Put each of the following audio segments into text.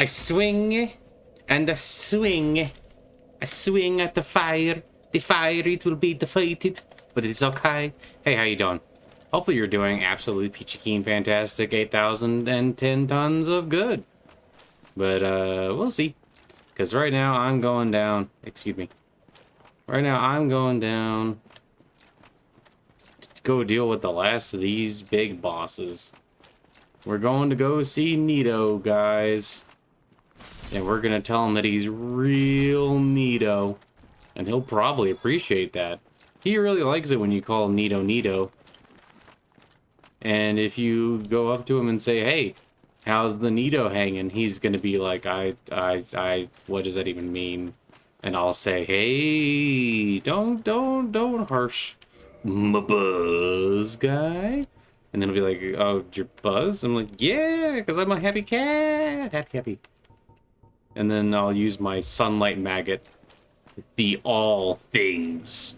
I swing and I swing. I swing at the fire. The fire, it will be defeated, but it's okay. Hey, how you doing? Hopefully you're doing absolutely peachy keen fantastic 8,010 tons of good. But, we'll see. Because right now I'm going down. Excuse me. Right now I'm going down to go deal with the last of these big bosses. We're going to go see Nito, guys. And we're going to tell him that he's real Nito. And he'll probably appreciate that. He really likes it when you call Nito Nito. And if you go up to him and say, hey, how's the Nito hanging? He's going to be like, what does that even mean? And I'll say, hey, don't harsh my buzz guy. And then he'll be like, oh, your buzz? I'm like, yeah, because I'm a happy cat. Happy. And then I'll use my sunlight maggot to see all things.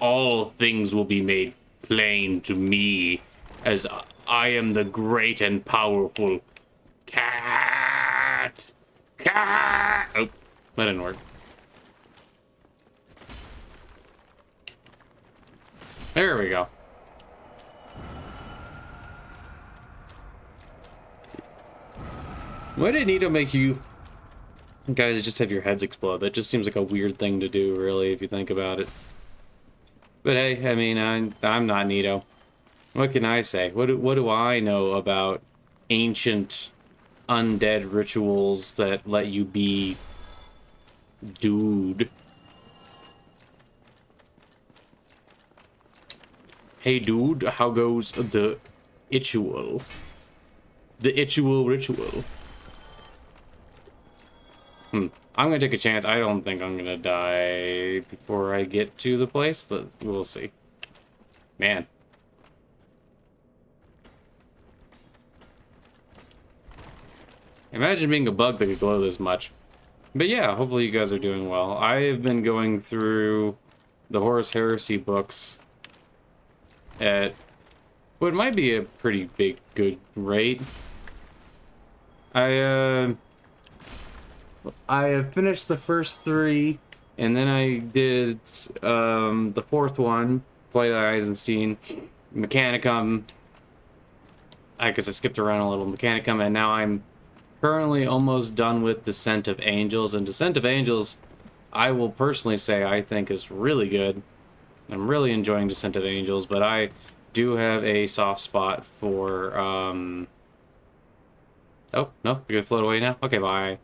All things will be made plain to me, as I am the great and powerful cat. Cat. Oh, that didn't work. There we go. Why did Nito make you guys just have your heads explode? That just seems like a weird thing to do, really, if you think about it. But hey, I mean, I'm not Nito. What can I say? What do I know about ancient undead rituals that let you be dude? Hey dude, how goes the ritual? The ritual. I'm gonna take a chance. I don't think I'm gonna die before I get to the place, but we'll see. Man. Imagine being a bug that could glow this much. But yeah, hopefully you guys are doing well. I have been going through the Horus Heresy books at what might be a pretty big, good rate. I have finished the first 3, and then I did the 4th one, Flight of Eisenstein, Mechanicum. I guess I skipped around a little, Mechanicum, and now I'm currently almost done with Descent of Angels. And Descent of Angels, I will personally say I think is really good. I'm really enjoying Descent of Angels, but I do have a soft spot for, oh, no, you're gonna float away now? Okay, bye.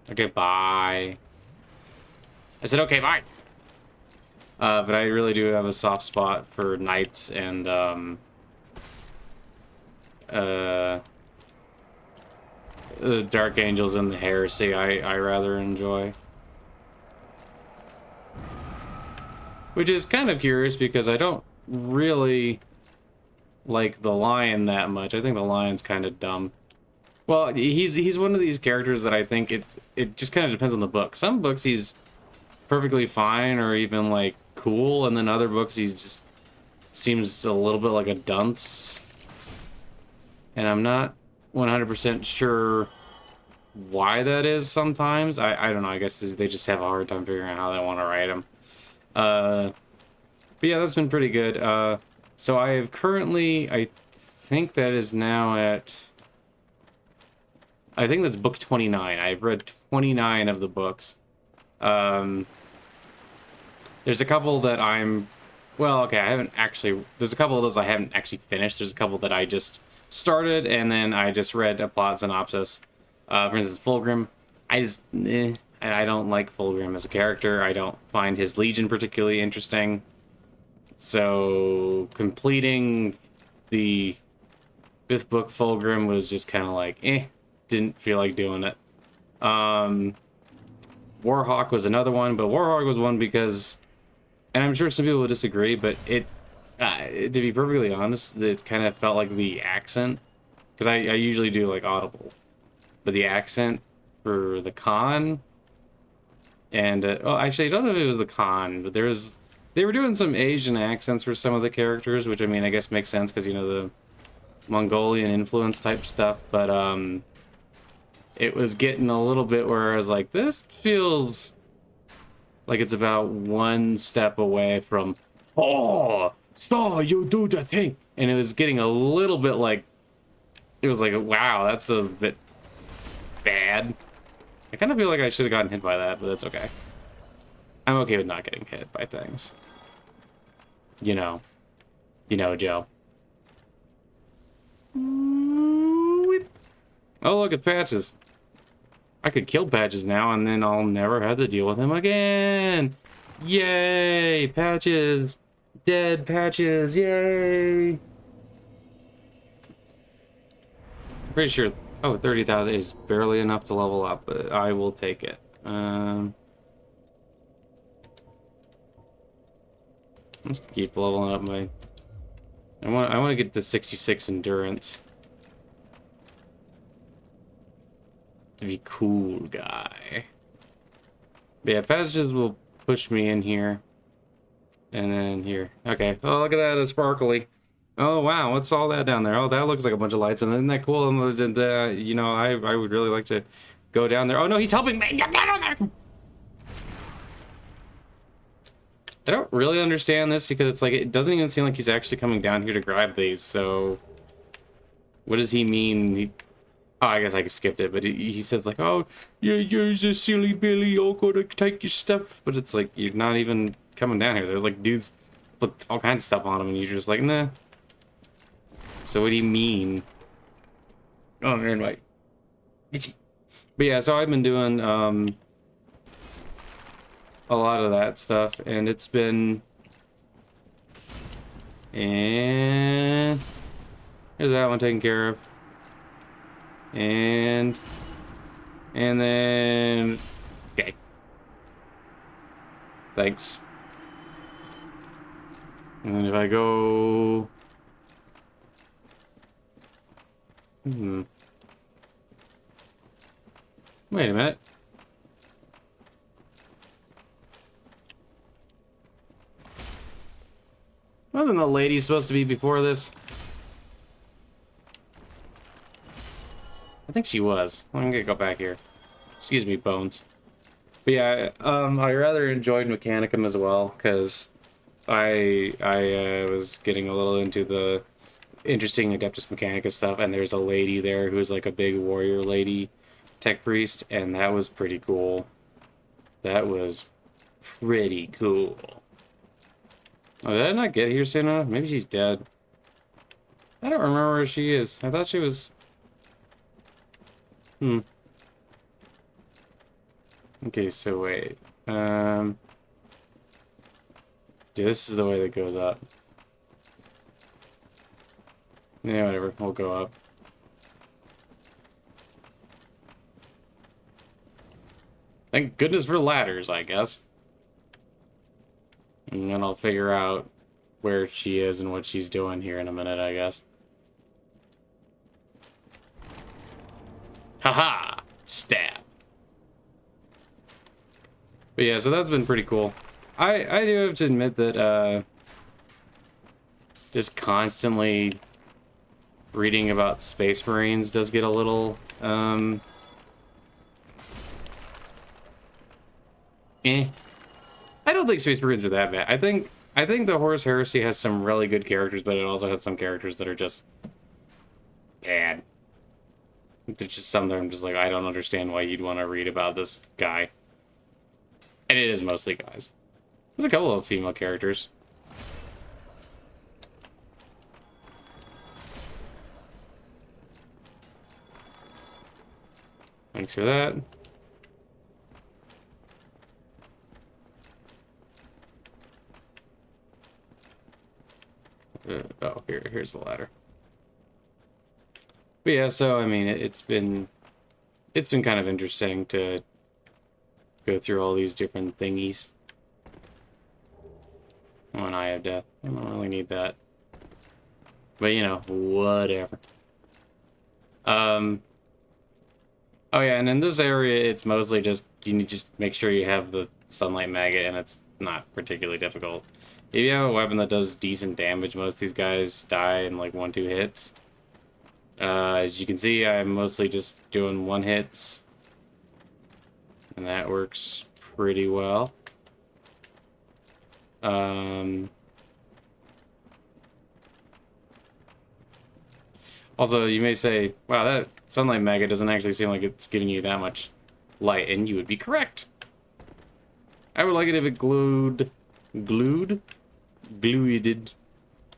Okay, bye. I said, okay, bye. But I really do have a soft spot for Knights and, the Dark Angels and the Heresy I rather enjoy. Which is kind of curious because I don't really like the Lion that much. I think the Lion's kind of dumb. Well, he's one of these characters that I think it just kind of depends on the book. Some books he's perfectly fine or even like cool, and then other books he's just seems a little bit like a dunce. And I'm not 100% sure why that is sometimes. I don't know, I guess they just have a hard time figuring out how they want to write them. But yeah, that's been pretty good. So I have currently, I think that is now at, I think that's book 29. I've read 29 of the books. There's a couple that I'm, well, okay, I haven't actually, there's a couple of those I haven't actually finished. There's a couple that I just started, and then I just read a plot synopsis. For instance, Fulgrim, I don't like Fulgrim as a character. I don't find his Legion particularly interesting. So completing the 5th book Fulgrim was just kind of like, didn't feel like doing it. Warhawk was another one, but Warhawk was one because, and I'm sure some people will disagree, but to be perfectly honest, it kind of felt like the accent, because I usually do like Audible, but the accent for the Khan, and well, actually I don't know if it was the Khan, but they were doing some Asian accents for some of the characters, which I mean I guess makes sense because, you know, the Mongolian influence type stuff, but it was getting a little bit where I was like, this feels like it's about one step away from, oh, so you do the thing. And it was getting a little bit like, it was like, wow, that's a bit bad. I kind of feel like I should have gotten hit by that, but that's okay. I'm okay with not getting hit by things. You know, Joe. Oh, look, it's Patches. I could kill Patches now, and then I'll never have to deal with him again. Yay, Patches. Dead Patches, yay. I'm pretty sure, oh, 30,000 is barely enough to level up, but I will take it. Let's keep leveling up my... I want to get to 66 endurance. To be cool guy. But yeah, passages will push me in here. And then here. Okay. Oh, look at that. It's sparkly. Oh, wow. What's all that down there? Oh, that looks like a bunch of lights. And isn't that cool? And, you know, I would really like to go down there. Oh, no, he's helping me. Get down there. I don't really understand this because it's like, it doesn't even seem like he's actually coming down here to grab these. So what does he mean? Oh, I guess I skipped it, but he says like, oh, you're just silly Billy, I'll go to take your stuff. But it's like, you're not even coming down here. There's like dudes put all kinds of stuff on them and you're just like, nah. So what do you mean? Oh, man, right. But yeah, so I've been doing a lot of that stuff, and it's been... And... Here's that one taken care of. And then... Okay. Thanks. And then if I go... Wait a minute. Wasn't the lady supposed to be before this? I think she was. I'm gonna go back here. Excuse me, Bones. But yeah, I rather enjoyed Mechanicum as well, because I was getting a little into the interesting Adeptus Mechanicus stuff, and there's a lady there who's like a big warrior lady tech priest, and that was pretty cool. That was pretty cool. Oh, did I not get here soon enough? Maybe she's dead. I don't remember where she is. I thought she was... Okay, so wait. Dude, this is the way that goes up. Yeah, whatever. We'll go up. Thank goodness for ladders, I guess. And then I'll figure out where she is and what she's doing here in a minute, I guess. Haha! Stab. But yeah, so that's been pretty cool. I do have to admit that, just constantly reading about Space Marines does get a little, I don't think Space Marines are that bad. I think the Horus Heresy has some really good characters, but it also has some characters that are just bad. There's just some that I'm just like, I don't understand why you'd want to read about this guy. And it is mostly guys. There's a couple of female characters. Thanks for that. Oh, here's the ladder. But yeah, so I mean, it's been kind of interesting to go through all these different thingies. Oh, and I have death. I don't really need that. But you know, whatever. Oh yeah, and in this area, it's mostly just, you need to just make sure you have the Sunlight Maggot, and it's not particularly difficult. If you have a weapon that does decent damage, most of these guys die in like 1-2 hits. As you can see, I'm mostly just doing one hits, and that works pretty well. Also, you may say, wow, that sunlight maggot doesn't actually seem like it's giving you that much light, and you would be correct. I would like it if it glued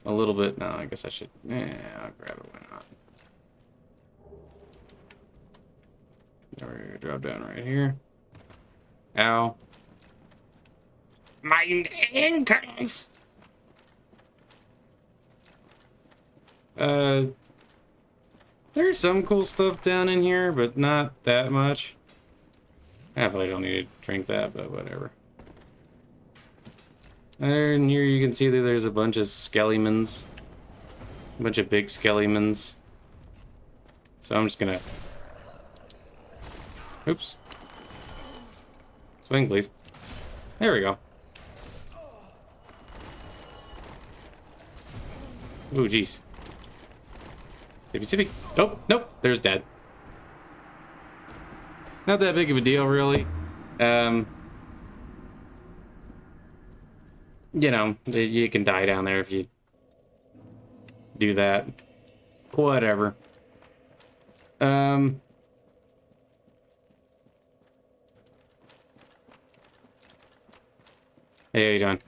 a little bit. No, I guess I should, I'll grab it, why not? We're gonna drop down right here. Ow. My ankles! There's some cool stuff down in here, but not that much. I probably don't need to drink that, but whatever. And here you can see that there's a bunch of skellimans. A bunch of big skellimans. So I'm just gonna... Oops. Swing, please. There we go. Ooh, jeez. Sippy. Oh, nope. There's dead. Not that big of a deal, really. You know, you can die down there if you do that. Whatever. Hey, how you doing?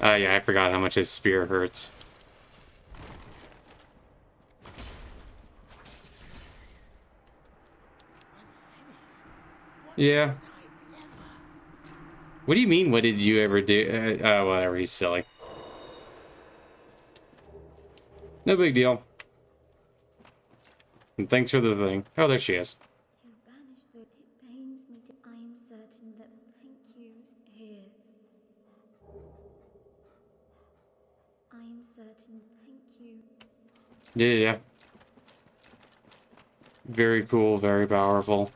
Yeah, I forgot how much his spear hurts. Yeah. What do you mean, what did you ever do? Whatever, he's silly. No big deal. And thanks for the thing. Oh, there she is. You banish the... It pains me to... I am certain that thank yous here. I am certain thank you. Yeah. Very cool, very powerful.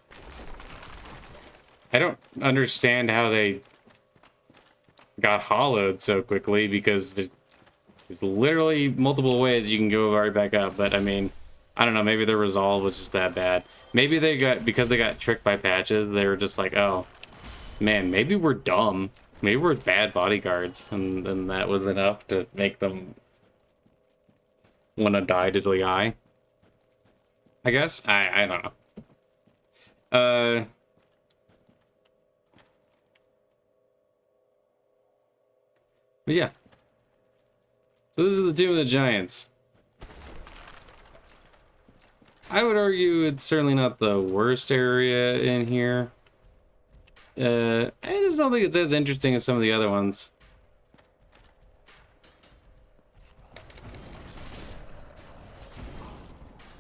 I don't understand how they got hollowed so quickly, because there's literally multiple ways you can go right back up, but I mean, I don't know, maybe their resolve was just that bad. Maybe they got, because they got tricked by patches, they were just like, oh, man, maybe we're dumb. Maybe we're bad bodyguards, and that was enough to make them want to die to the eye. I guess? I don't know. But yeah. So this is the Tomb of the Giants. I would argue it's certainly not the worst area in here. I just don't think it's as interesting as some of the other ones.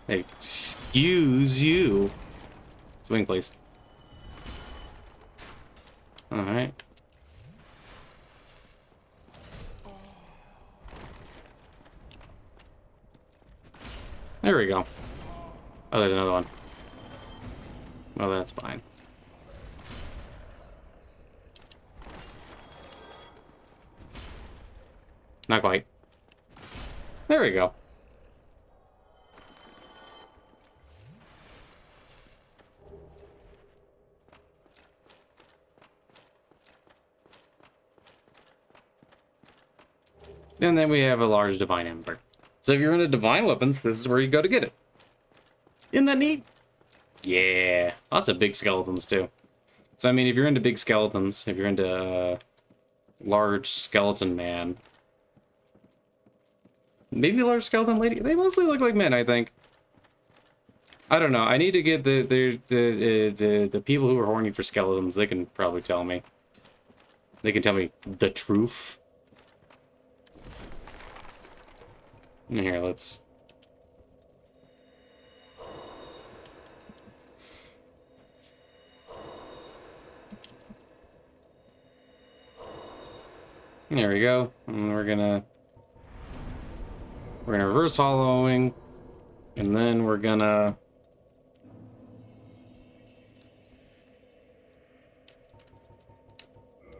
Hey, excuse you. Swing, please. Alright. There we go. Oh, there's another one. Oh, that's fine. Not quite. There we go. And then we have a large divine ember. So if you're into divine weapons, this is where you go to get it. Isn't that neat? Yeah, lots of big skeletons too. So I mean, if you're into big skeletons, if you're into large skeleton man, maybe large skeleton lady, they mostly look like men, I think. I don't know. I need to get the people who are horny for skeletons. They can probably tell me. They can tell me the truth. Here, let's... There we go. And we're gonna reverse hollowing, and then we're gonna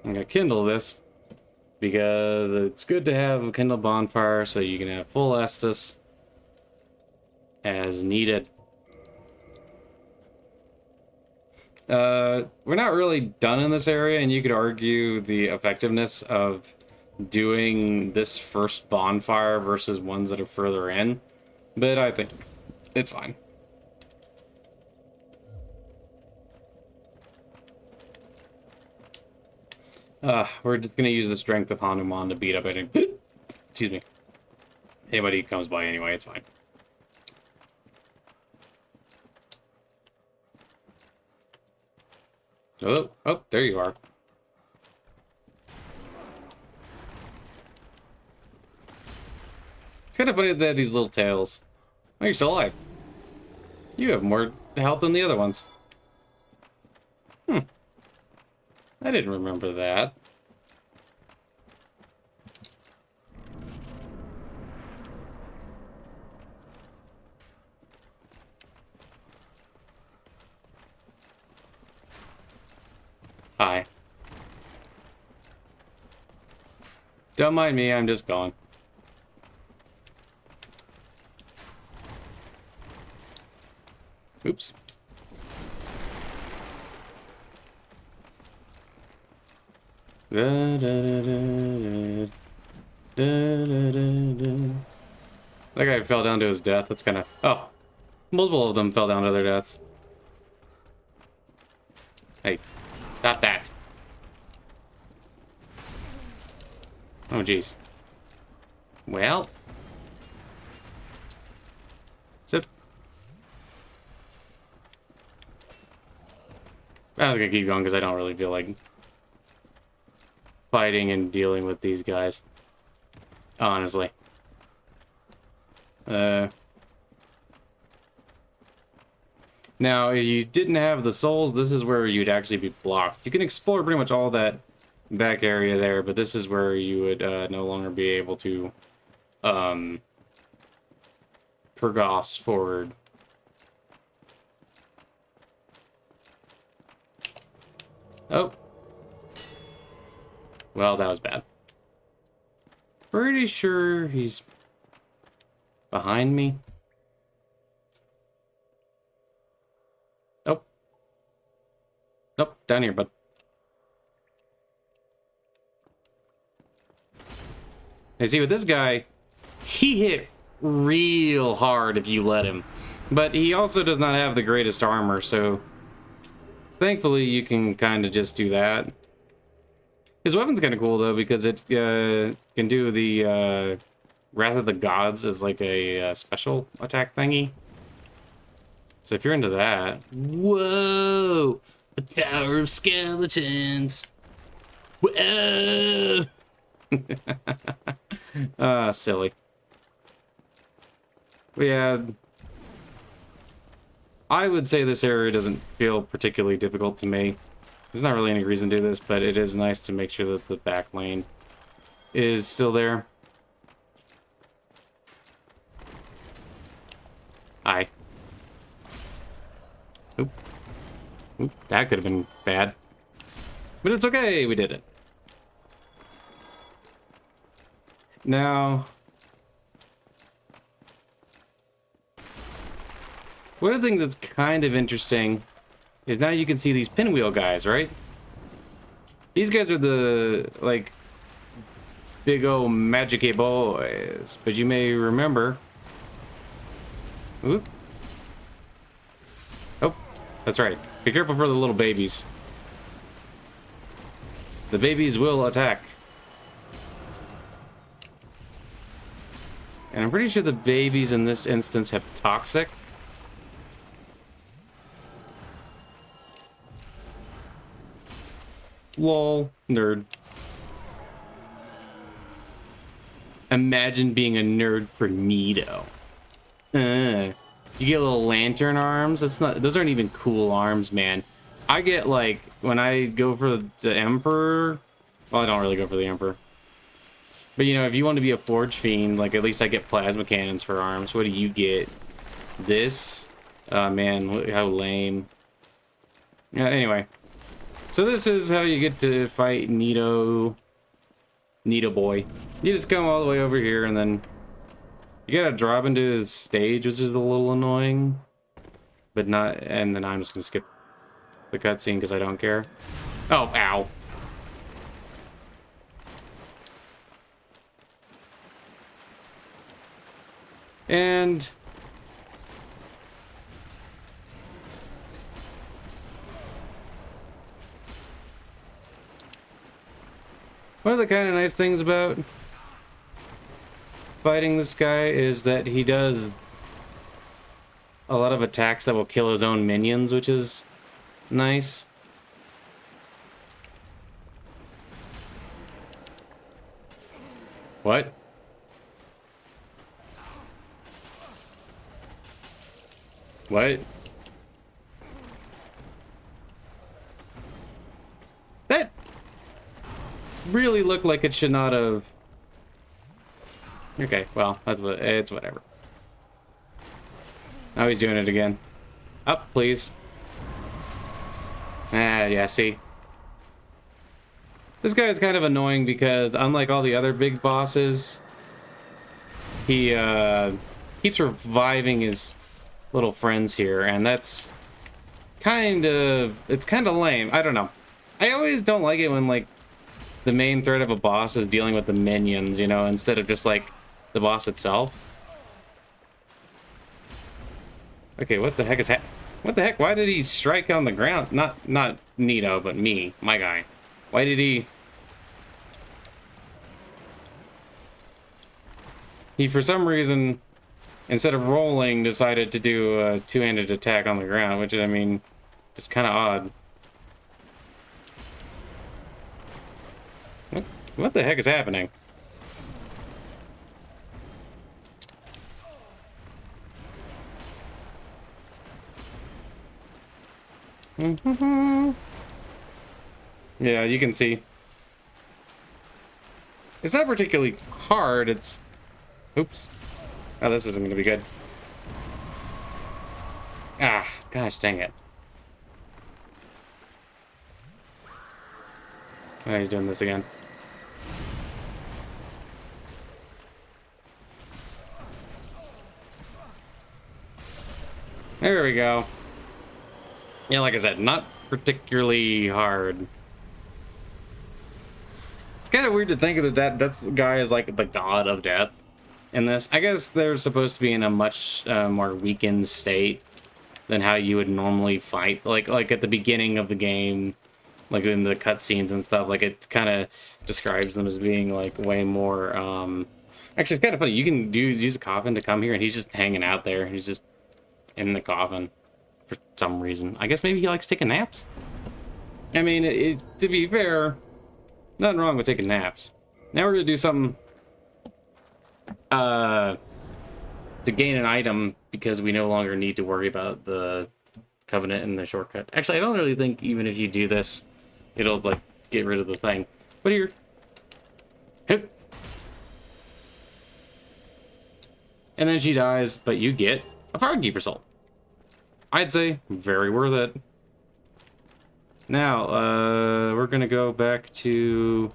I'm gonna kindle this because it's good to have a kindle bonfire so you can have full Estus as needed. We're not really done in this area, and you could argue the effectiveness of doing this first bonfire versus ones that are further in, but I think it's fine. We're just gonna use the strength of Hanuman to beat up any excuse me, anybody who comes by anyway. It's fine. Oh, oh, there you are. It's kind of funny that they have these little tails. Oh, you're still alive. You have more health than the other ones. I didn't remember that. Hi. Don't mind me, I'm just going. Oops. Da, da, da, da, da, da, da, da. That guy fell down to his death. That's kind of... Oh. Multiple of them fell down to their deaths. Hey. Stop that. Oh, jeez. Well. Zip. I was gonna keep going because I don't really feel like fighting and dealing with these guys. Honestly. Now, if you didn't have the souls, this is where you'd actually be blocked. You can explore pretty much all that back area there, but this is where you would no longer be able to progress forward. Oh. Well, that was bad. Pretty sure he's behind me. Oh. Nope, down here, bud. And see, with this guy, he hit real hard if you let him. But he also does not have the greatest armor, so thankfully you can kind of just do that. His weapon's kind of cool, though, because it can do the Wrath of the Gods as like a special attack thingy. So if you're into that... Whoa! A tower of skeletons! Whoa! Silly. But yeah, I would say this area doesn't feel particularly difficult to me. There's not really any reason to do this, but it is nice to make sure that the back lane is still there. Hi. Oop. Oop, that could have been bad. But it's okay, we did it. Now, one of the things that's kind of interesting is now you can see these pinwheel guys, right? These guys are the, like, big old magic-y boys. But you may remember... Oop. Oh, that's right. Be careful for the little babies. The babies will attack. And I'm pretty sure the babies in this instance have toxic. Lol, nerd. Imagine being a nerd for Nito. You get little lantern arms. That's not. Those aren't even cool arms, man. I get like when I go for the Emperor. Well, I don't really go for the Emperor. But you know, if you want to be a Forge Fiend, like at least I get plasma cannons for arms. What do you get? This? Man, how lame. Yeah. Anyway. So this is how you get to fight Nito boy. You just come all the way over here and then you gotta drop into his stage, which is a little annoying. But not, and then I'm just gonna skip the cutscene because I don't care. Oh, ow. And one of the kind of nice things about fighting this guy is that he does a lot of attacks that will kill his own minions, which is nice. What? What? That really looked like it should not have. Okay, well, that's what it's whatever. Now he's doing it again. Up, please. Ah, yeah, see. This guy is kind of annoying because unlike all the other big bosses, he keeps reviving his little friends here, and that's it's kind of lame. I don't know. I always don't like it when like the main threat of a boss is dealing with the minions, you know, instead of just like the boss itself. Okay, what the heck is what the heck? Why did he strike on the ground? Not Nito, but me, my guy. Why did he? He for some reason, instead of rolling, decided to do a two-handed attack on the ground, which I mean, just kind of odd. What the heck is happening? Yeah, you can see. It's not particularly hard, it's... Oops. Oh, this isn't gonna be good. Ah, gosh dang it. Oh, he's doing this again. There we go. Yeah, like I said, not particularly hard. It's kind of weird to think of that guy is like the god of death in this. I guess they're supposed to be in a much more weakened state than how you would normally fight. Like at the beginning of the game, like in the cutscenes and stuff, like it kind of describes them as being like way more. Actually, it's kind of funny. You can use a coffin to come here, and he's just hanging out there. He's just in the coffin for some reason. I guess maybe he likes taking naps. I mean, to be fair, nothing wrong with taking naps. Now we're gonna do something to gain an item because we no longer need to worry about the covenant and the shortcut. Actually, I don't really think even if you do this, it'll like get rid of the thing. But here, hip. And then she dies, but you get a Firekeeper soul. I'd say very worth it. Now, we're gonna go back to...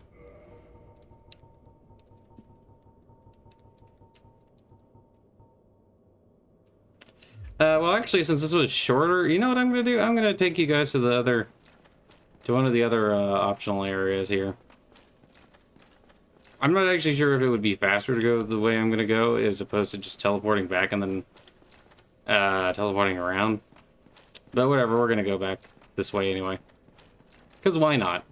well, actually, since this was shorter, you know what I'm gonna do? I'm gonna take you guys to one of the other optional areas here. I'm not actually sure if it would be faster to go the way I'm gonna go as opposed to just teleporting back and then teleporting around. But whatever, we're gonna go back this way anyway. Because why not?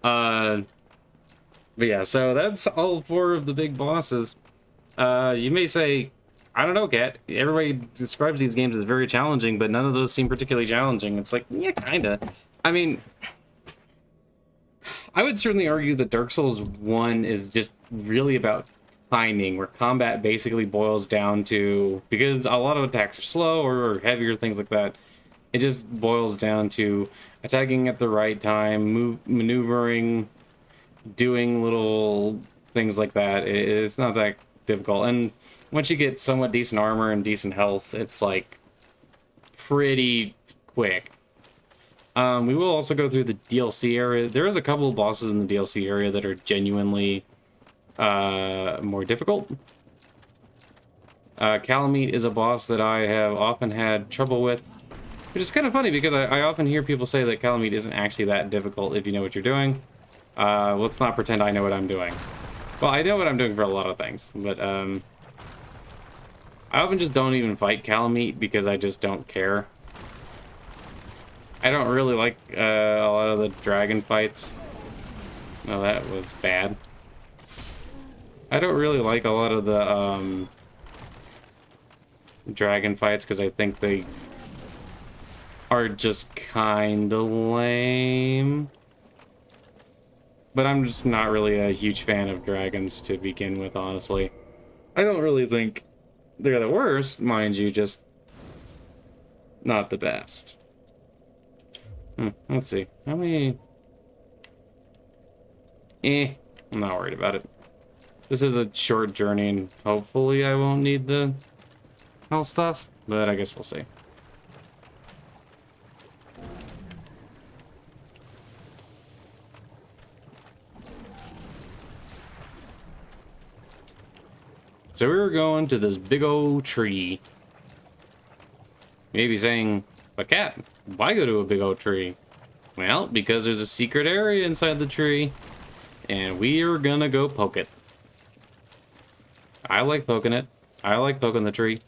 But yeah, so that's all 4 of the big bosses. You may say, I don't know, Catte. Everybody describes these games as very challenging, but none of those seem particularly challenging. It's like, yeah, kinda. I mean, I would certainly argue that Dark Souls 1 is just really about timing, where combat basically boils down to, because a lot of attacks are slow or heavier, things like that, it just boils down to attacking at the right time, maneuvering, doing little things like that. It's not that difficult. And once you get somewhat decent armor and decent health, it's like pretty quick. We will also go through the DLC area. There is a couple of bosses in the DLC area that are genuinely more difficult. Calamite is a boss that I have often had trouble with, which is kind of funny because I often hear people say that Calamite isn't actually that difficult if you know what you're doing. Let's not pretend I know what I'm doing. Well, I know what I'm doing for a lot of things, but I often just don't even fight Calamite because I just don't care. I don't really like a lot of the dragon fights. No, that was bad. I don't really like a lot of the dragon fights because I think they are just kind of lame. But I'm just not really a huge fan of dragons to begin with, honestly. I don't really think they're the worst, mind you, just not the best. Let's see. How many... I'm not worried about it. This is a short journey, and hopefully I won't need the health stuff, but I guess we'll see. So we were going to this big old tree. Maybe saying, but Cat, why go to a big old tree? Well, because there's a secret area inside the tree, and we are gonna go poke it. I like poking it. I like poking the tree.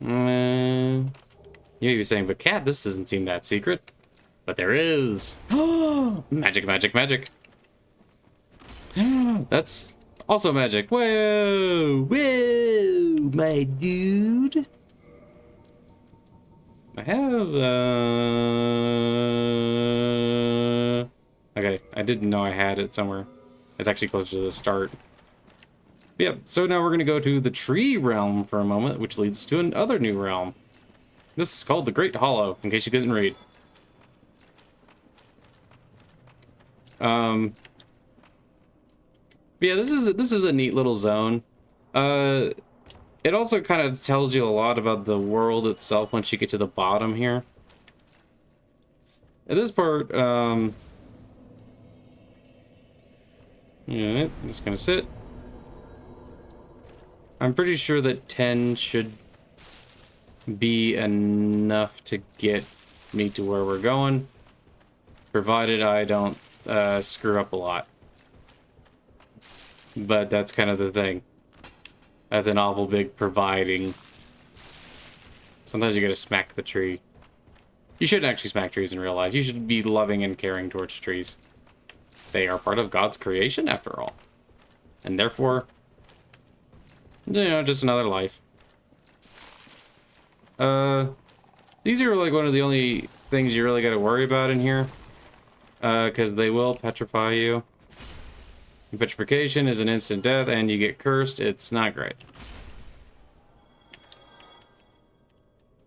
You may be saying, but Cat, this doesn't seem that secret. But there is. Magic, magic, magic. That's also magic. Whoa! Whoa! My dude! I have, okay, I didn't know I had it somewhere. It's actually closer to the start. Yep, so now we're gonna go to the tree realm for a moment, which leads to another new realm. This is called the Great Hollow, in case you couldn't read. Yeah, this is a neat little zone. It also kind of tells you a lot about the world itself once you get to the bottom here. At this part, yeah, just gonna sit. I'm pretty sure that 10 should be enough to get me to where we're going, provided I don't screw up a lot. But that's kind of the thing. That's an awful big providing. Sometimes you gotta smack the tree. You shouldn't actually smack trees in real life. You should be loving and caring towards trees. They are part of God's creation, after all. And therefore, you know, just another life. These are like one of the only things you really gotta worry about in here. Because they will petrify you. Petrification is an instant death, and you get cursed. It's not great.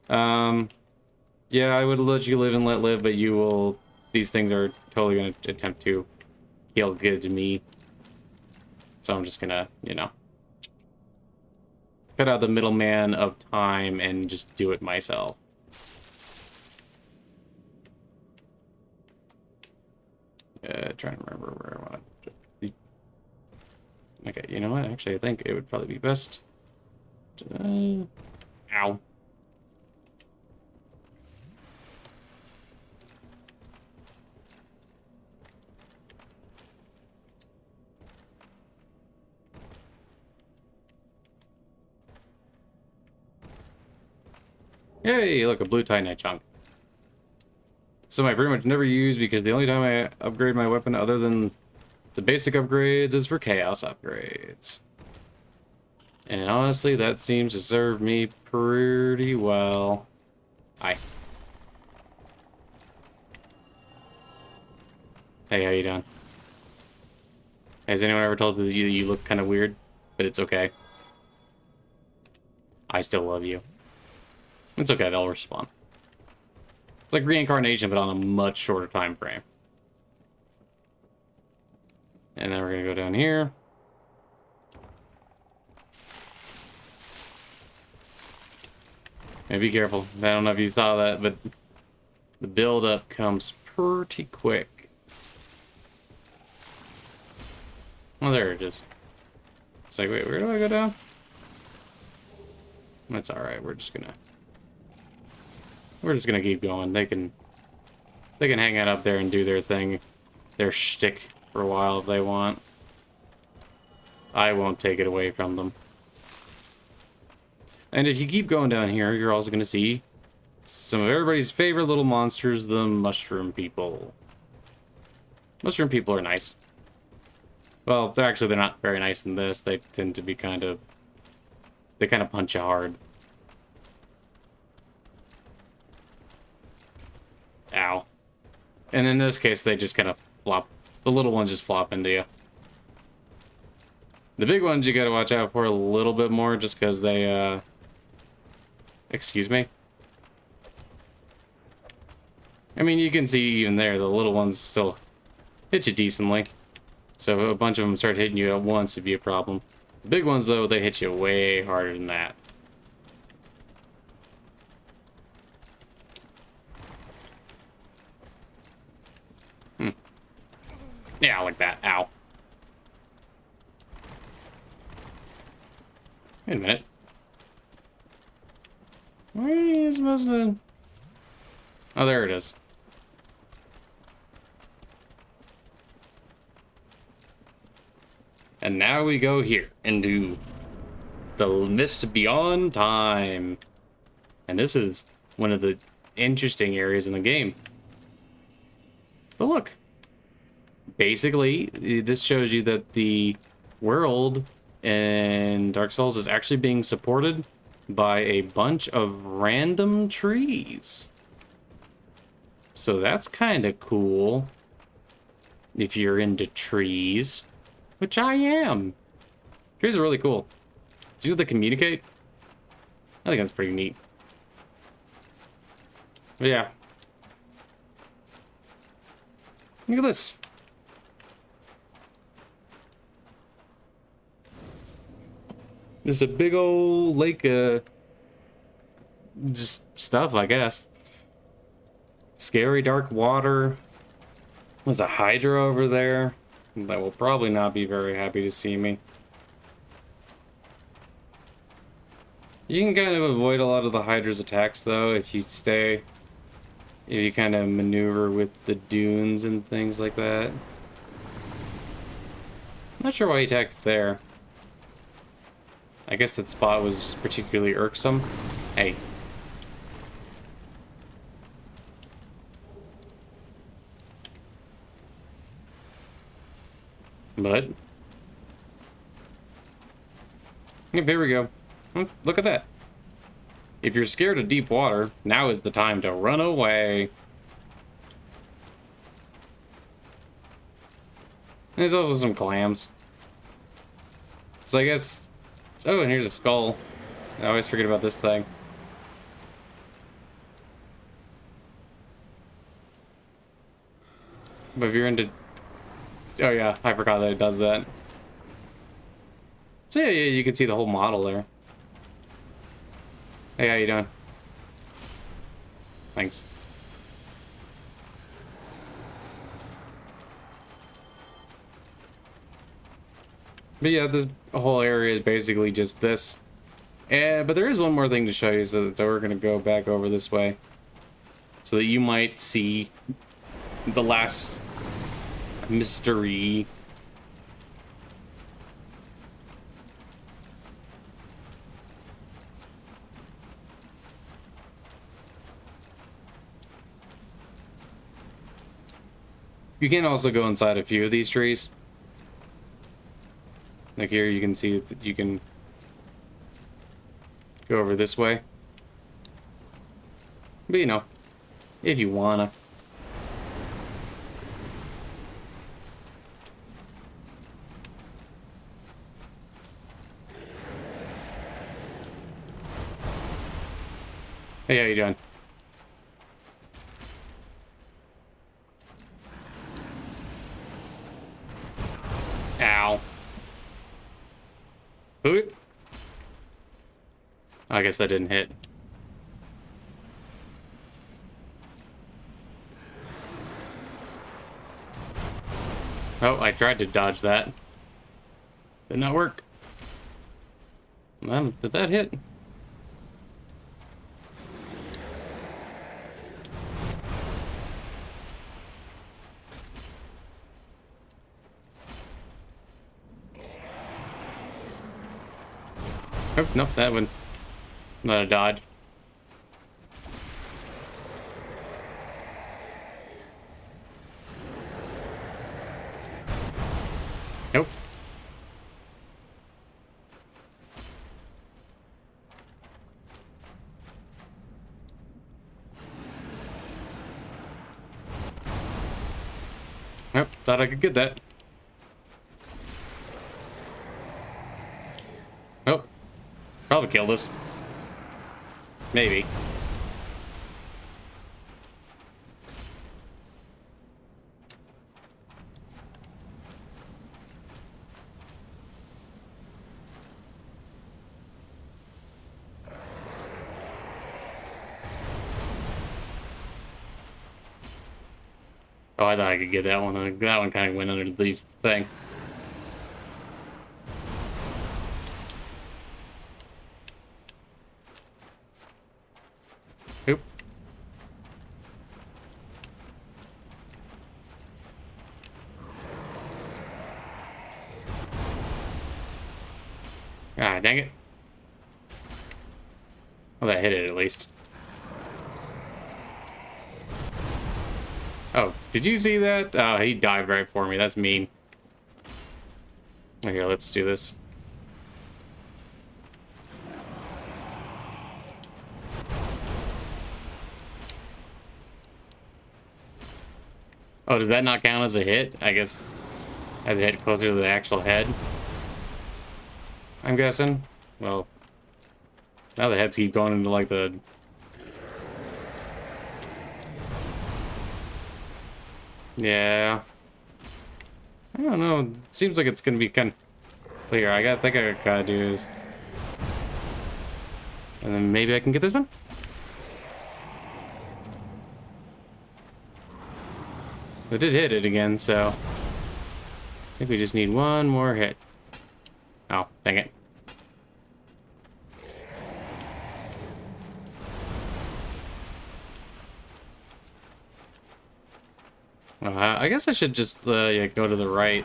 Yeah, I would let you live and let live, but you will... These things are totally going to attempt to kill good to me. So I'm just gonna, you know... cut out the middleman of time and just do it myself. Trying to remember where I want to... Okay, you know what? Actually, I think it would probably be best... Ow. Hey, look, a blue Titanite chunk. So I pretty much never use because the only time I upgrade my weapon other than the basic upgrades is for chaos upgrades. And honestly, that seems to serve me pretty well. Hi. Hey, how you doing? Has anyone ever told you you look kind of weird? But it's okay. I still love you. It's okay, they'll respawn. It's like reincarnation, but on a much shorter time frame. And then we're gonna go down here. Yeah, be careful. I don't know if you saw that, but the build-up comes pretty quick. Oh, there it is. It's like, wait, where do I go down? That's alright, we're just gonna keep going. They can hang out up there and do their thing, their shtick for a while if they want. I won't take it away from them. And if you keep going down here, you're also gonna see some of everybody's favorite little monsters, the mushroom people. Mushroom people are nice. Well, they're not very nice in this. They tend to be they kind of punch you hard. Ow. And in this case, they just kind of flop. The little ones just flop into you. The big ones you gotta watch out for a little bit more just because they, excuse me? I mean, you can see even there, the little ones still hit you decently. So if a bunch of them start hitting you at once, it'd be a problem. The big ones, though, they hit you way harder than that. Yeah, like that. Ow. Wait a minute. Where are you supposed to... Oh, there it is. And now we go here into the Mist Beyond Time. And this is one of the interesting areas in the game. But look. Basically, this shows you that the world in Dark Souls is actually being supported by a bunch of random trees. So that's kind of cool. If you're into trees. Which I am. Trees are really cool. Do you know they communicate? I think that's pretty neat. But yeah. Look at this. This is a big old lake, just stuff, I guess. Scary dark water. There's a Hydra over there that will probably not be very happy to see me. You can kind of avoid a lot of the Hydra's attacks, though, if you kind of maneuver with the dunes and things like that. I'm not sure why he attacked there. I guess that spot was just particularly irksome. Hey. But... Yep, here we go. Look at that. If you're scared of deep water, now is the time to run away. There's also some clams. So I guess... Oh, and here's a skull. I always forget about this thing. But if you're into... Oh yeah, I forgot that it does that. So yeah, you can see the whole model there. Hey, how you doing? Thanks. But yeah, this whole area is basically just this. But there is one more thing to show you, so we're going to go back over this way. So that you might see the last mystery. You can also go inside a few of these trees. Like here, you can see that you can go over this way. But you know, if you wanna. Hey, how you doing? Ow. Ooh. I guess that didn't hit. Oh, I tried to dodge that. Did not work. Did that hit? Oh, nope, that one. Not a dodge. Nope. Nope, thought I could get that. Nope. Probably kill this. Maybe. Oh, I thought I could get that one. That one kind of went under the thing. Oop. Ah, dang it. Well, that hit it at least. Oh, did you see that? Oh, he dived right for me. That's mean. Here, let's do this. Oh, does that not count as a hit? I guess I had to hit closer to the actual head. I'm guessing. Well, now the heads keep going into like the... Yeah. I don't know. It seems like it's gonna be kind of clear. I think I gotta do is... And then maybe I can get this one? I did hit it again, so... I think we just need one more hit. Oh, dang it. I guess I should just yeah, go to the right.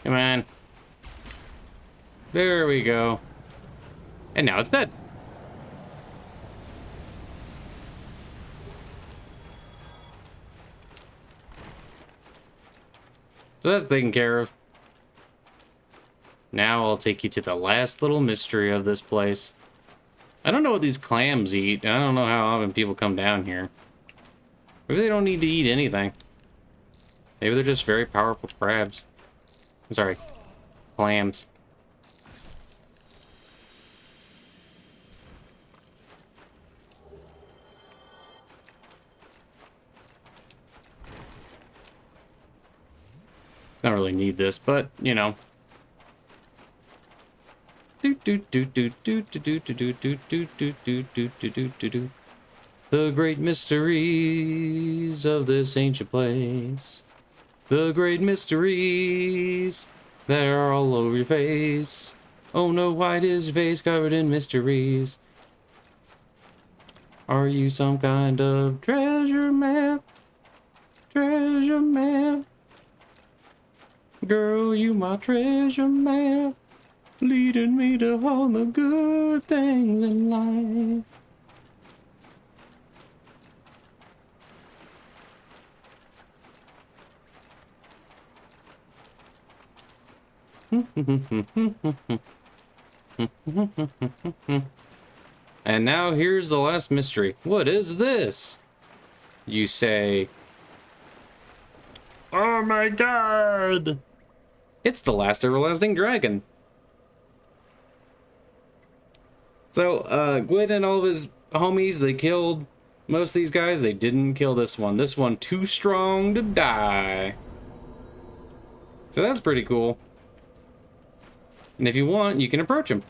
Come on. There we go. And now it's dead. So that's taken care of. Now I'll take you to the last little mystery of this place. I don't know what these clams eat, and I don't know how often people come down here. Maybe they don't need to eat anything. Maybe they're just very powerful crabs. I'm sorry, clams. Don't really need this, but, you know. The great mysteries of this ancient place. The great mysteries that are all over your face. Oh no, white is your face covered in mysteries. Are you some kind of treasure map? Treasure map. Girl, you my treasure map. Leading me to all the good things in life. And now here's the last mystery. What is this? You say, oh my god! It's the last everlasting dragon. So, Gwyn and all of his homies, they killed most of these guys. They didn't kill this one. This one too strong to die. So that's pretty cool. And if you want, you can approach him.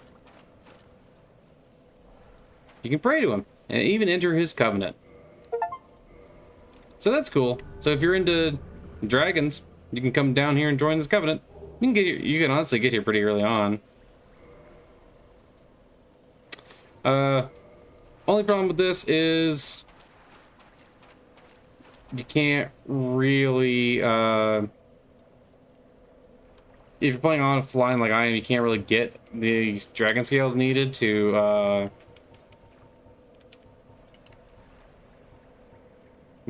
You can pray to him, and even enter his covenant. So that's cool. So if you're into dragons, you can come down here and join this covenant. You can honestly get here pretty early on. Only problem with this is you can't really, if you're playing offline like I am, you can't really get these dragon scales needed to,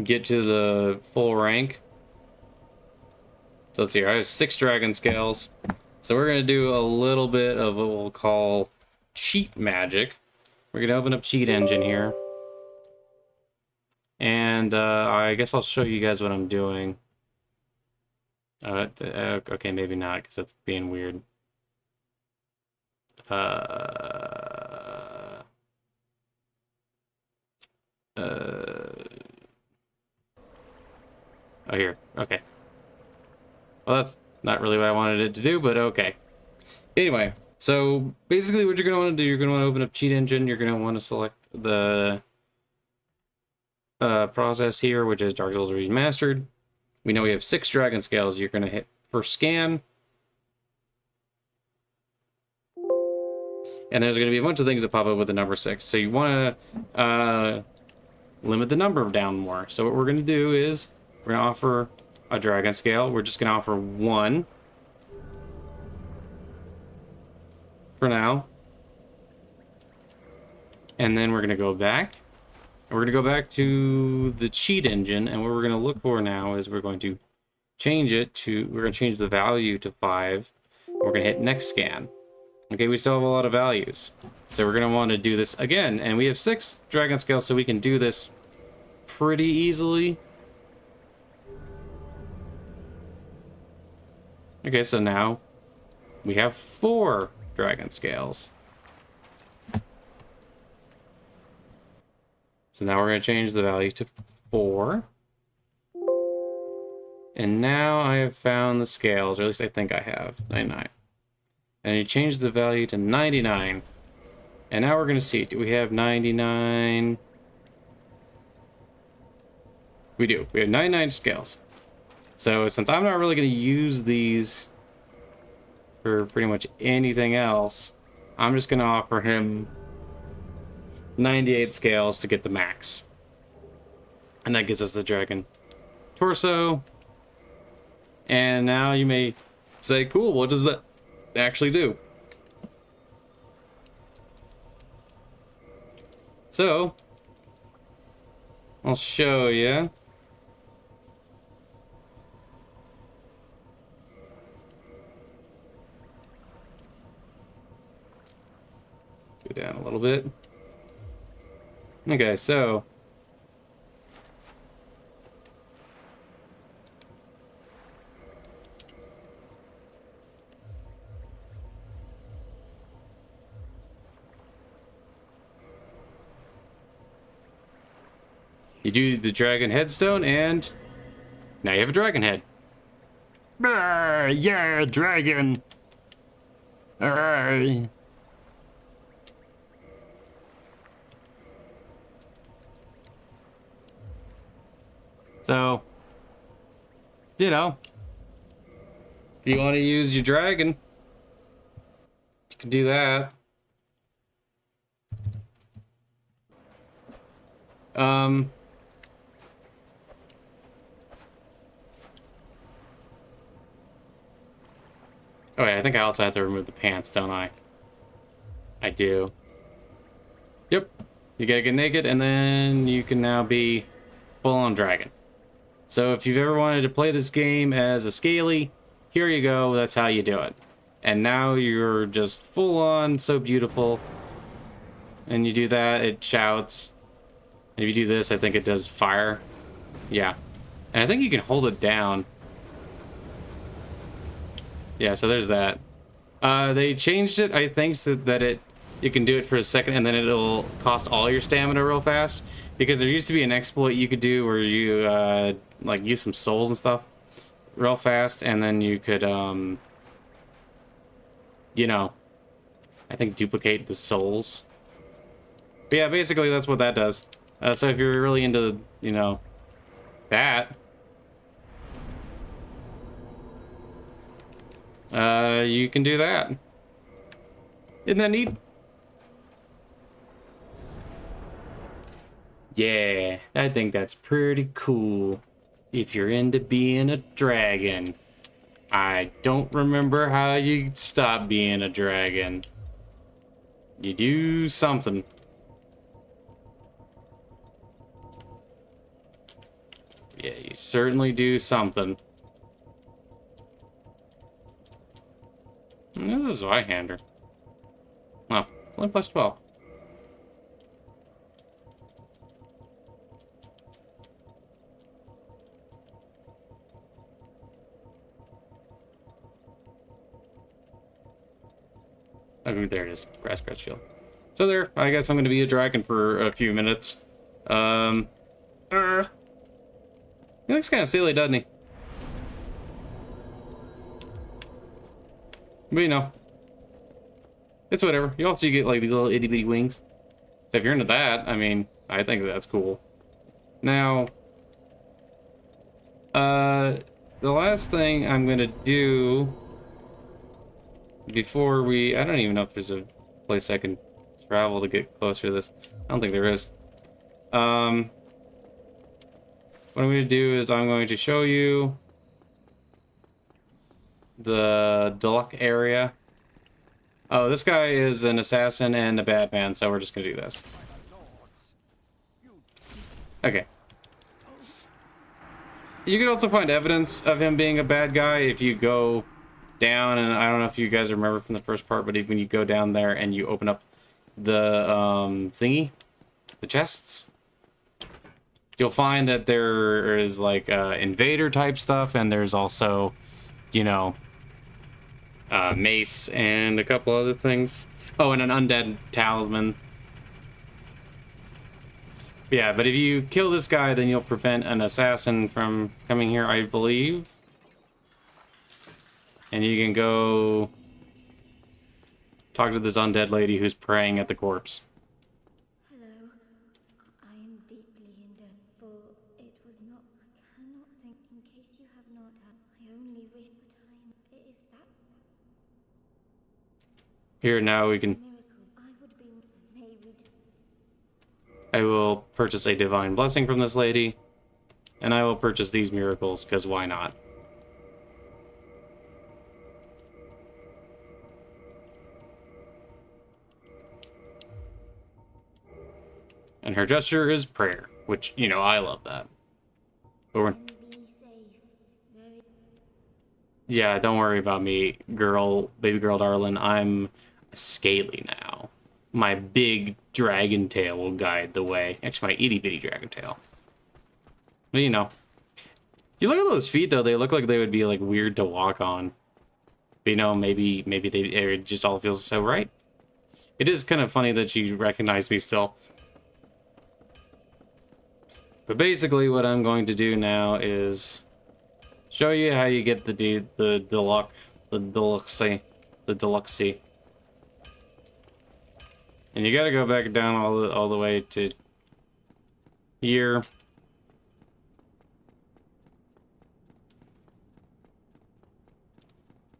get to the full rank. So let's see here, I have 6 dragon scales. So we're gonna do a little bit of what we'll call cheat magic. We're gonna open up cheat engine here. And I guess I'll show you guys what I'm doing. Okay, maybe not, because that's being weird. Oh, here. Okay. Well, that's not really what I wanted it to do, but okay. Anyway, so basically what you're going to want to do, you're going to want to open up cheat engine. You're going to want to select the process here, which is Dark Souls Remastered. We know we have 6 dragon scales. You're going to hit first scan. And there's going to be a bunch of things that pop up with the number 6. So you want to limit the number down more. So what we're going to do is we're going to offer a dragon scale. We're just going to offer 1 for now. And then we're going to go back. And we're going to go back to the cheat engine. And what we're going to look for now is we're going to change it to, we're going to change the value to 5. We're going to hit next scan. Okay, we still have a lot of values. So we're going to want to do this again. And we have 6 dragon scales, so we can do this pretty easily. Okay, so now we have 4 dragon scales. So now we're going to change the value to 4. And now I have found the scales, or at least I think I have, 99. And you change the value to 99. And now we're going to see, do we have 99? We do. We have 99 scales. So since I'm not really going to use these for pretty much anything else, I'm just going to offer him 98 scales to get the max. And that gives us the dragon torso. And now you may say, cool, what does that actually do? So, I'll show you. Go down a little bit. Okay, so you do the dragon headstone, and now you have a dragon head. Yeah, dragon. So, you know, if you want to use your dragon, you can do that. Oh yeah, I think I also have to remove the pants, don't I? I do. Yep. You gotta get naked, and then you can now be full-on dragon. So if you've ever wanted to play this game as a scaly, here you go, that's how you do it. And now you're just full-on, so beautiful. And you do that, it shouts. And if you do this, I think it does fire. Yeah. And I think you can hold it down. Yeah, so there's that. They changed it, I think, so that you can do it for a second and then it'll cost all your stamina real fast. Because there used to be an exploit you could do where you like use some souls and stuff real fast, and then you could you know, I think duplicate the souls. But yeah, basically that's what that does. So if you're really into, you know, that. You can do that. Isn't that neat? Yeah, I think that's pretty cool. If you're into being a dragon. I don't remember how you stop being a dragon. You do something. Yeah, you certainly do something. This is right-hander. Oh, only plus 12. Oh, there it is. Grass shield. So there, I guess I'm going to be a dragon for a few minutes. He looks kind of silly, doesn't he? But you know, it's whatever. You also get like these little itty bitty wings. So if you're into that, I mean, I think that's cool. Now, the last thing I'm gonna do before I don't even know if there's a place I can travel to get closer to this. I don't think there is. What I'm going to do is I'm going to show you the Deluxe area. Oh, this guy is an assassin and a bad man, so we're just going to do this. Okay. You can also find evidence of him being a bad guy if you go down, and I don't know if you guys remember from the first part, but when you go down there and you open up the thingy, the chests, you'll find that there is like invader type stuff, and there's also, you know, mace and a couple other things. Oh, and an undead talisman. Yeah, but if you kill this guy, then you'll prevent an assassin from coming here, I believe. And you can go talk to this undead lady who's praying at the corpse. Hello. I am deeply in debt, for it was not. I cannot think. In case you have not had, I only wish, but if that Here, now we can... miracle, I would be maybe. I will purchase a divine blessing from this lady. And I will purchase these miracles, because why not? And her gesture is prayer, which, you know, I love that. But we're... Yeah, don't worry about me, baby girl darling. I'm scaly now. My big dragon tail will guide the way. Actually, my itty bitty dragon tail. But you know, you look at those feet though; they look like they would be like weird to walk on. But you know, maybe it just all feels so right. It is kind of funny that she recognized me still. But basically, what I'm going to do now is show you how you get the deluxe. And you gotta go back down all the way to here.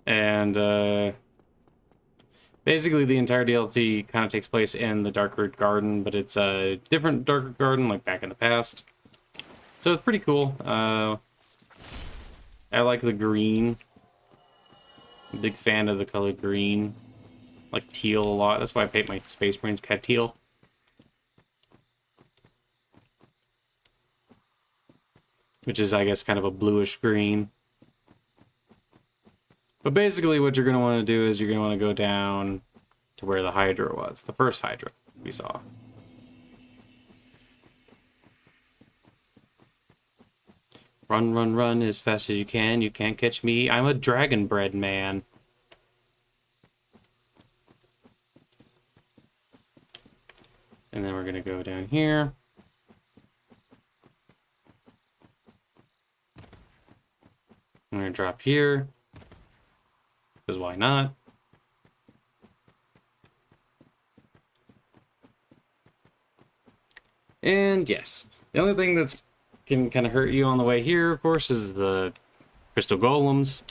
And basically the entire DLC kind of takes place in the Darkroot Garden, but it's a different Darkroot Garden, like back in the past. So it's pretty cool. I like the green. Big fan of the color green. Like teal a lot. That's why I paint my Space Marines Catte teal. Which is, I guess, kind of a bluish green. But basically what you're going to want to do is you're going to want to go down to where the Hydra was. The first Hydra we saw. Run, run, run as fast as you can. You can't catch me. I'm a dragon bread man. And then we're going to go down here. I'm going to drop here. Because why not? And yes. The only thing that's can kind of hurt you on the way here, of course, is the crystal golems.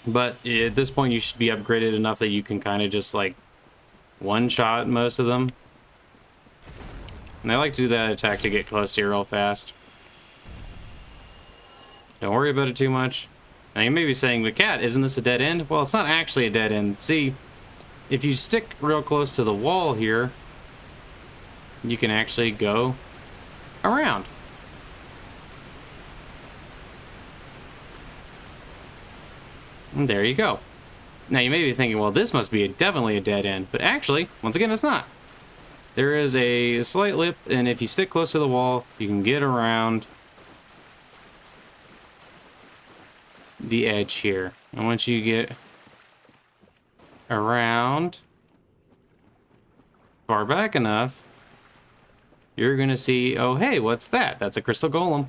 But at this point, you should be upgraded enough that you can kind of just, like, one-shot most of them. And I like to do that attack to get close to you real fast. Don't worry about it too much. Now, you may be saying, but Catte, isn't this a dead end? Well, it's not actually a dead end. See, if you stick real close to the wall here, you can actually go around. And there you go. Now you may be thinking, well, this must be definitely a dead end, but actually, once again, it's not. There is a slight lip, and if you stick close to the wall, you can get around the edge here. And once you get around far back enough, you're gonna see, oh hey, what's that? That's a crystal golem.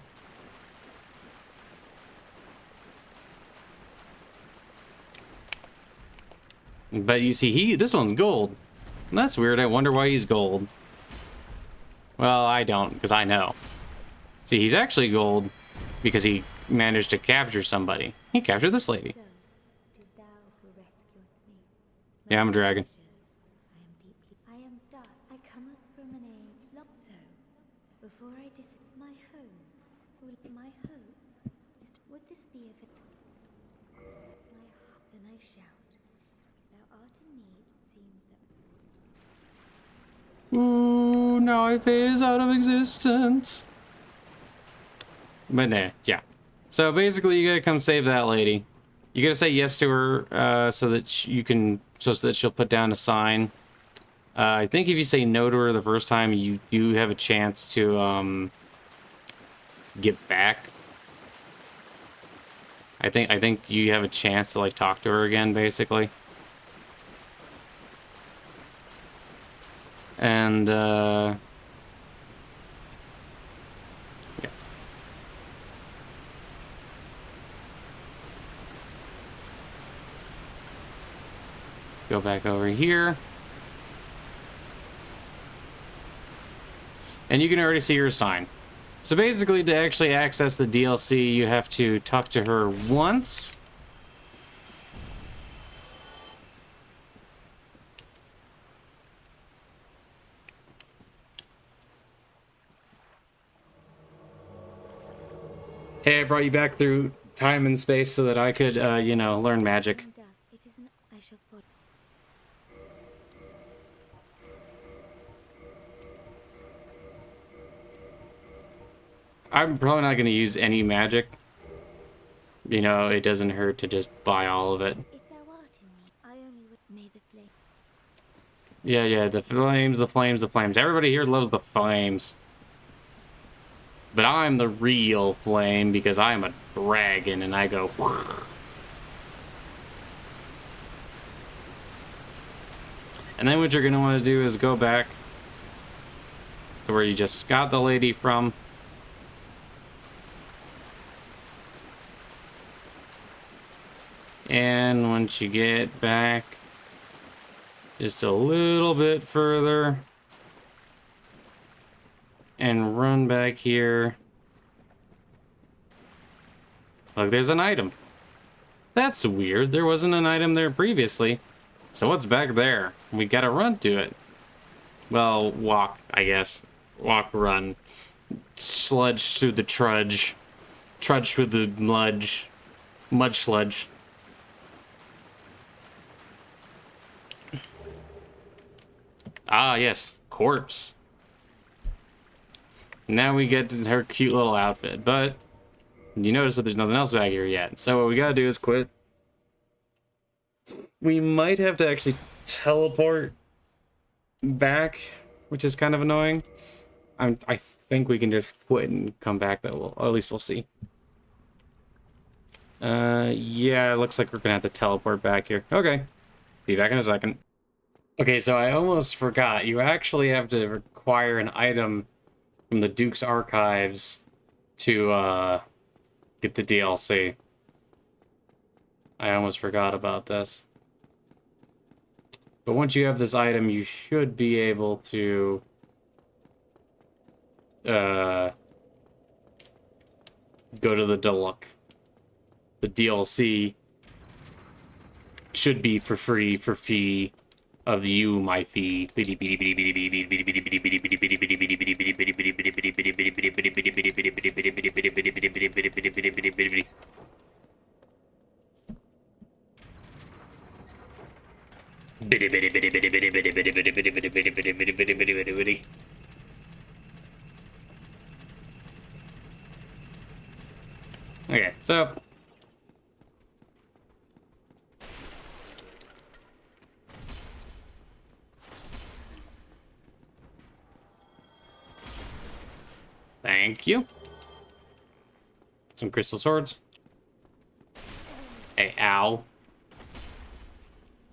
But you see, this one's gold. That's weird. I wonder why he's gold. Well, I don't, because I know. See, he's actually gold because he managed to capture somebody. He captured this lady. Yeah, I'm a dragon. I am dark. I come up from an age long so. Before I my home. My hope. Would this be a my heart? Then I shout. Thou art in need. Seems that. Ooh, now I phase out of existence. But nah, yeah. So basically, you gotta come save that lady. You gotta say yes to her, so that you can, so that she'll put down a sign. I think if you say no to her the first time, you do have a chance to get back. I think you have a chance to like talk to her again, basically. And yeah. Go back over here. And you can already see her sign. So basically, to actually access the DLC, you have to talk to her once. Hey, I brought you back through time and space so that I could, you know, learn magic. It isn't. I shall follow. I'm probably not going to use any magic. You know, it doesn't hurt to just buy all of it. If thou art in me, I only would. May the flame. Yeah, the flames, the flames, the flames. Everybody here loves the flames. But I'm the real flame because I'm a dragon and I go... And then what you're going to want to do is go back to where you just got the lady from. And once you get back just a little bit further and run back here. Look, there's an item. That's weird. There wasn't an item there previously. So what's back there? We gotta run to it. Well, walk, I guess. Walk, run. Sludge through the trudge. Trudge through the mudge. Mud sludge. Ah, yes. Corpse. Now we get her cute little outfit, but you notice that there's nothing else back here yet. So what we gotta do is quit. We might have to actually teleport back, which is kind of annoying. I think we can just quit and come back, though. Or at least we'll see. Yeah, it looks like we're gonna have to teleport back here. Okay. Be back in a second. Okay, so I almost forgot. You actually have to require an item from the Duke's Archives to get the DLC. I almost forgot about this. But once you have this item, you should be able to go to the Deluxe. The DLC should be for free for fee of you, my fee. Okay, so thank you. Some crystal swords. Hey, ow.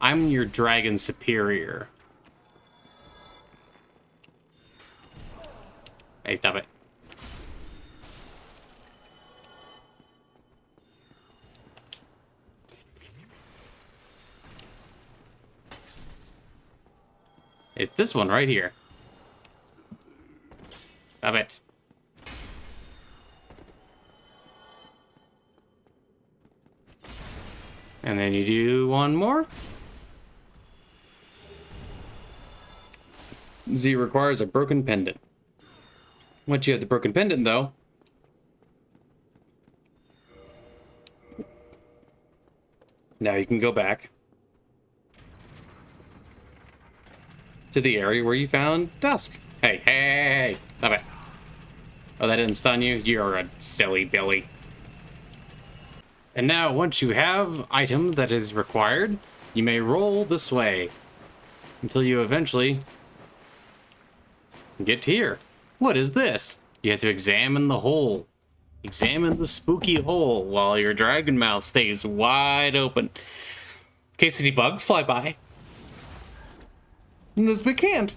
I'm your dragon superior. Hey, stop it. It's this one right here. Stop it. And then you do one more. Z requires a broken pendant. Once you have the broken pendant, though, now you can go back to the area where you found Dusk. Hey, hey, hey, stop it. Oh, that didn't stun you? You're a silly Billy. And now, once you have item that is required, you may roll this way until you eventually get here. What is this? You have to examine the hole. Examine the spooky hole while your dragon mouth stays wide open. In case any bugs fly by. This we can't.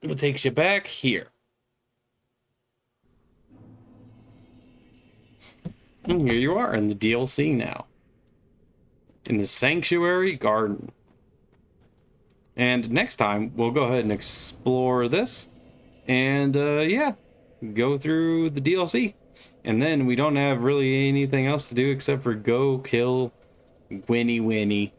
It takes you back here. And here you are in the DLC now. In the Sanctuary Garden. And next time, we'll go ahead and explore this. And, yeah, go through the DLC. And then we don't have really anything else to do except for go kill Winnie.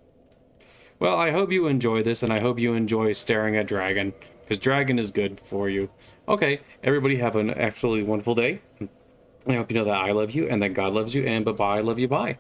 Well, I hope you enjoy this, and I hope you enjoy staring at Dragon. Because Dragon is good for you. Okay, everybody have an absolutely wonderful day. I hope you know that I love you, and that God loves you, and bye-bye, love you, bye.